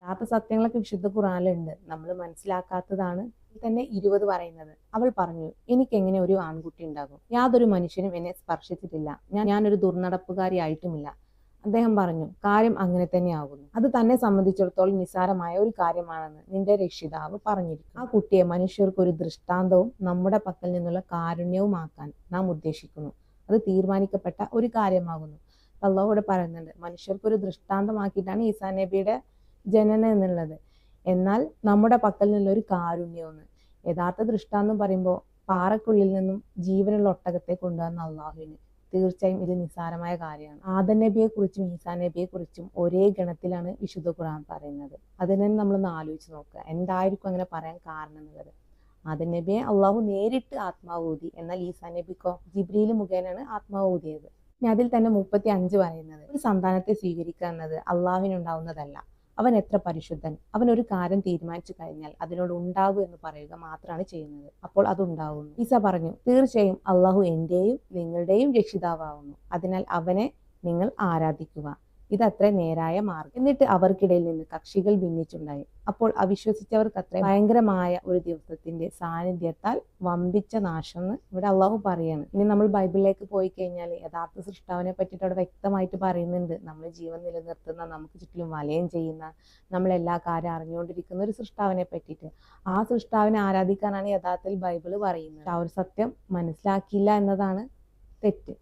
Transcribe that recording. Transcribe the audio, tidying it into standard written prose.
യഥാർത്ഥ സത്യങ്ങളൊക്കെ വിശുദ്ധ ഖുർആനിലുണ്ട്. നമ്മൾ മനസ്സിലാക്കാത്തതാണ്. തന്നെ 20 പറയുന്നത്. അവൾ പറഞ്ഞു, എനിക്കെങ്ങനെ ഒരു ആൺകുട്ടി ഉണ്ടാകും? യാതൊരു മനുഷ്യനും എന്നെ സ്പർശിച്ചിട്ടില്ല. ഞാനൊരു ദുർനടപ്പുകാരിയായിട്ടുമില്ല. അദ്ദേഹം പറഞ്ഞു, കാര്യം അങ്ങനെ തന്നെ ആകുന്നു. അത് തന്നെ സംബന്ധിച്ചിടത്തോളം നിസ്സാരമായ ഒരു കാര്യമാണെന്ന് നിന്റെ രക്ഷിതാവ് പറഞ്ഞിരിക്കുന്നു. ആ കുട്ടിയെ മനുഷ്യർക്ക് ഒരു ദൃഷ്ടാന്തവും നമ്മുടെ പക്കൽ നിന്നുള്ള കാരുണ്യവുമാക്കാൻ നാം ഉദ്ദേശിക്കുന്നു. അത് തീരുമാനിക്കപ്പെട്ട ഒരു കാര്യമാകുന്നു. അള്ളാഹു ഇവിടെ പറയുന്നുണ്ട്, മനുഷ്യർക്ക് ഒരു ദൃഷ്ടാന്തമാക്കിയിട്ടാണ് ഈസാ നബിയുടെ ജനനം എന്നുള്ളത്. എന്നാൽ നമ്മുടെ പക്കൽ നിന്നുള്ളൊരു കാരുണ്യമെന്ന്. യഥാർത്ഥ ദൃഷ്ടാന്തം പറയുമ്പോൾ പാറക്കുള്ളിൽ നിന്നും ജീവനുള്ള ഒട്ടകത്തെ കൊണ്ടുവന്ന അള്ളാഹുവിന് തീർച്ചയായും ഇത് നിസ്സാരമായ കാര്യമാണ്. ആദം നബിയെ കുറിച്ചും ഈസാ നബിയെ കുറിച്ചും ഒരേ ഗണത്തിലാണ് വിശുദ്ധ ഖുർആൻ പറയുന്നത്. അതിനെ നമ്മളൊന്ന് ആലോചിച്ച് നോക്കുക, എന്തായിരിക്കും അങ്ങനെ പറയാൻ കാരണം എന്നുള്ളത്. ആദം നബിയെ അള്ളാഹു നേരിട്ട് ആത്മാവ് ഊതി, എന്നാൽ ഈസാ നബിക്കോ ജിബ്രീൽ മുഖേനയാണ് ആത്മാവ് ഊതിയത്. ഇനി അതിൽ തന്നെ 35 പറയുന്നത്, ഒരു സന്താനത്തെ സ്വീകരിക്കുക എന്നത് അള്ളാഹുവിനുണ്ടാവുന്നതല്ല. അവൻ എത്ര പരിശുദ്ധൻ! അവൻ ഒരു കാര്യം തീരുമാനിച്ചു കഴിഞ്ഞാൽ അതിനോട് ഉണ്ടാകൂ എന്ന് പറയുക മാത്രമാണ് ചെയ്യുന്നത്. അപ്പോൾ അതുണ്ടാവുന്നു. ഈസ പറഞ്ഞു, തീർച്ചയായും അള്ളാഹു എന്റെയും നിങ്ങളുടെയും രക്ഷിതാവാകുന്നു. അതിനാൽ അവനെ നിങ്ങൾ ആരാധിക്കുക. ഇതത്ര നേരായ മാർഗം. എന്നിട്ട് അവർക്കിടയിൽ നിന്ന് കക്ഷികൾ ഭിന്നിച്ചുണ്ടായി. അപ്പോൾ അവിശ്വസിച്ചവർക്കത്ര ഭയങ്കരമായ ഒരു ദിവസത്തിന്റെ സാന്നിധ്യത്താൽ വമ്പിച്ച നാശം എന്ന് ഇവിടെ അള്ളാഹു പറയാണ്. ഇനി നമ്മൾ ബൈബിളിലേക്ക് പോയി കഴിഞ്ഞാൽ യഥാർത്ഥ സൃഷ്ടാവിനെ പറ്റിയിട്ട് അവിടെ വ്യക്തമായിട്ട് പറയുന്നുണ്ട്. നമ്മൾ ജീവൻ നിലനിർത്തുന്ന, നമുക്ക് ചുറ്റിലും വലയം ചെയ്യുന്ന, നമ്മളെല്ലാ കാര്യം അറിഞ്ഞുകൊണ്ടിരിക്കുന്ന ഒരു സൃഷ്ടാവിനെ പറ്റിയിട്ട്. ആ സൃഷ്ടാവിനെ ആരാധിക്കാനാണ് യഥാർത്ഥത്തിൽ ബൈബിള് പറയുന്നത്. ആ ഒരു സത്യം മനസ്സിലാക്കിയില്ല എന്നതാണ് തെറ്റ്.